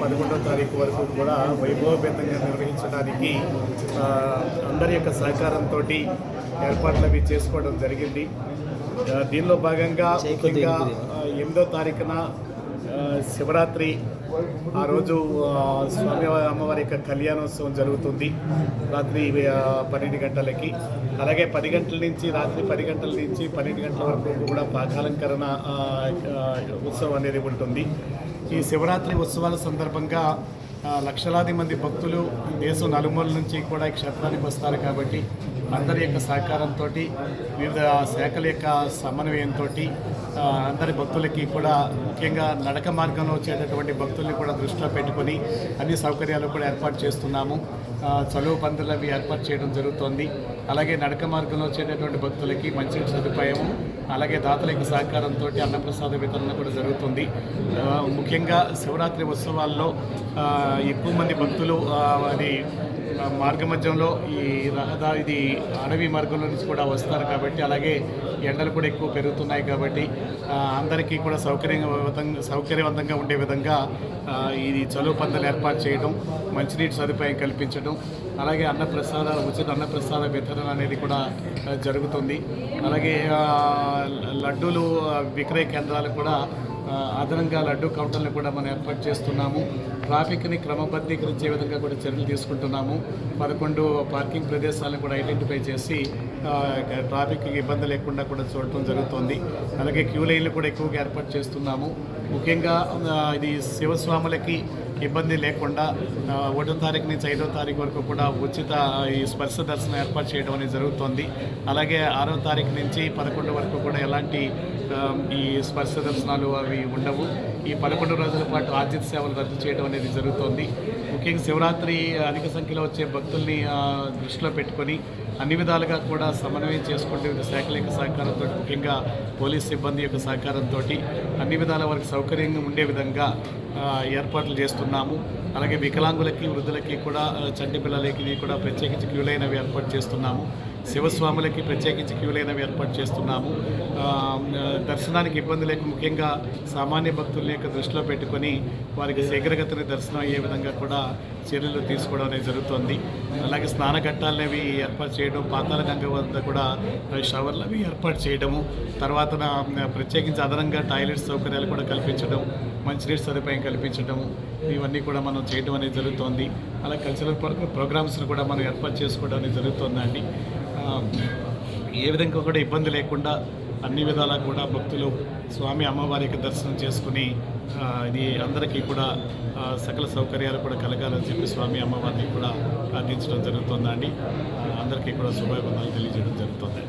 11వ తారీఖు వరకు కూడా వైభవపేతంగా నిర్వహించడానికి అందరి యొక్క సహకారంతో ఏర్పాట్లు అవి చేసుకోవడం జరిగింది. దీనిలో భాగంగా ముఖ్యంగా 8వ తారీఖున శివరాత్రి ఆ రోజు స్వామి అమ్మవారి యొక్క కళ్యాణోత్సవం జరుగుతుంది రాత్రి 12 గంటలకి. అలాగే 10 గంటల నుంచి రాత్రి 10 గంటల నుంచి 12 గంటల వరకు కూడా పాకాలంకరణ ఉత్సవం అనేది ఉంటుంది. ఈ శివరాత్రి ఉత్సవాల సందర్భంగా లక్షలాది మంది భక్తులు దేశం నలుమూల నుంచి కూడా ఈ క్షేత్రానికి వస్తారు కాబట్టి అందరి యొక్క సహకారంతో వివిధ శాఖల యొక్క సమన్వయంతో అందరి భక్తులకి కూడా ముఖ్యంగా నడక మార్గంలో వచ్చేటటువంటి భక్తుల్ని కూడా దృష్టిలో పెట్టుకొని అన్ని సౌకర్యాలు కూడా ఏర్పాటు చేస్తున్నాము. చలువ పందులు అవి ఏర్పాటు చేయడం జరుగుతోంది. అలాగే నడక మార్గంలో వచ్చేటటువంటి భక్తులకి మంచి సదుపాయము, అలాగే దాతల యొక్క సహకారంతో అన్నప్రసాద వితరణ కూడా జరుగుతుంది. ముఖ్యంగా శివరాత్రి ఉత్సవాల్లో ఎక్కువ మంది భక్తులు అది మార్గ మధ్యంలో ఈ రహదారి అడవి మార్గంలో నుంచి కూడా వస్తారు కాబట్టి, అలాగే ఎండలు కూడా ఎక్కువ పెరుగుతున్నాయి కాబట్టి అందరికీ కూడా సౌకర్యవంతంగా ఉండే విధంగా ఇది చలువ పందాలు ఏర్పాటు చేయడం, మంచినీటి సదుపాయం కల్పించడం, అలాగే ఉచిత అన్నప్రసాద వితరణ అనేది కూడా జరుగుతుంది. అలాగే లడ్డూలు విక్రయ కేంద్రాలు కూడా అదనంగా లడ్డూ కౌంటర్లు కూడా మనం ఏర్పాటు చేస్తున్నాము. ట్రాఫిక్ని క్రమబద్ధీకరించే విధంగా కూడా చర్యలు తీసుకుంటున్నాము. 11 పార్కింగ్ ప్రదేశాలను కూడా ఐడెంటిఫై చేసి ట్రాఫిక్ ఇబ్బంది లేకుండా కూడా చూడటం జరుగుతుంది. అలాగే క్యూ లైన్లు కూడా ఎక్కువగా ఏర్పాటు చేస్తున్నాము. ముఖ్యంగా ఇది శివస్వాములకి ఇబ్బంది లేకుండా 1వ తారీఖు నుంచి 5వ తారీఖు వరకు కూడా ఉచిత ఈ స్పర్శ దర్శనం ఏర్పాటు చేయడం అనేది జరుగుతుంది. అలాగే 6వ తారీఖు నుంచి 11 వరకు కూడా ఎలాంటి ఈ స్పర్శ దర్శనాలు అవి ఉండవు. ఈ 11 రోజుల పాటు ఆర్జిత సేవలు రద్దు చేయడం అనేది జరుగుతోంది. ముఖ్యంగా శివరాత్రి అధిక సంఖ్యలో వచ్చే భక్తుల్ని దృష్టిలో పెట్టుకొని అన్ని విధాలుగా కూడా సమన్వయం చేసుకుంటూ వివిధ శాఖల యొక్క సహకారంతో, ముఖ్యంగా పోలీస్ సిబ్బంది యొక్క సహకారంతో అన్ని విధాల వరకు సౌకర్యంగా ఉండే విధంగా ఏర్పాట్లు చేస్తున్నాము. అలాగే వికలాంగులకి, వృద్ధులకి కూడా, చంటి పిల్లలకి కూడా ప్రత్యేకించి క్యూ లైన్ అవి ఏర్పాటు చేస్తున్నాము. శివస్వాములకి ప్రత్యేకించి క్యూ లైన్ అవి ఏర్పాటు చేస్తున్నాము. దర్శనానికి ఇబ్బంది లేక ముఖ్యంగా సామాన్య భక్తుల యొక్క దృష్టిలో పెట్టుకొని వారికి శీఘ్రగతిని దర్శనం అయ్యే విధంగా కూడా చర్యలు తీసుకోవడం అనేది జరుగుతుంది. అలాగే స్నాన ఘట్టాలను అవి ఏర్పాటు చేయడం, పాతాళ గంగ వద్ద కూడా షవర్లు అవి ఏర్పాటు చేయడము, తర్వాత ప్రత్యేకించి అదనంగా టాయిలెట్ సౌకర్యాలు కూడా కల్పించడం, మంచినీటి సదుపాయం కల్పించడము, ఇవన్నీ కూడా మనం చేయడం అనేది జరుగుతోంది. అలా కల్చరల్ ప్రోగ్రామ్స్ని కూడా మనం ఏర్పాటు చేసుకోవడం అనేది జరుగుతుందండి. ఏ విధంగా కూడా ఇబ్బంది లేకుండా అన్ని విధాలా కూడా భక్తులు స్వామి అమ్మవారికి దర్శనం చేసుకుని ఇది అందరికీ కూడా సకల సౌకర్యాలు కూడా కలగాలని చెప్పి స్వామి అమ్మవారిని కూడా ప్రార్థించడం జరుగుతుందండి. అందరికీ కూడా శుభాభివందనాలు తెలియజేయడం జరుగుతుంది.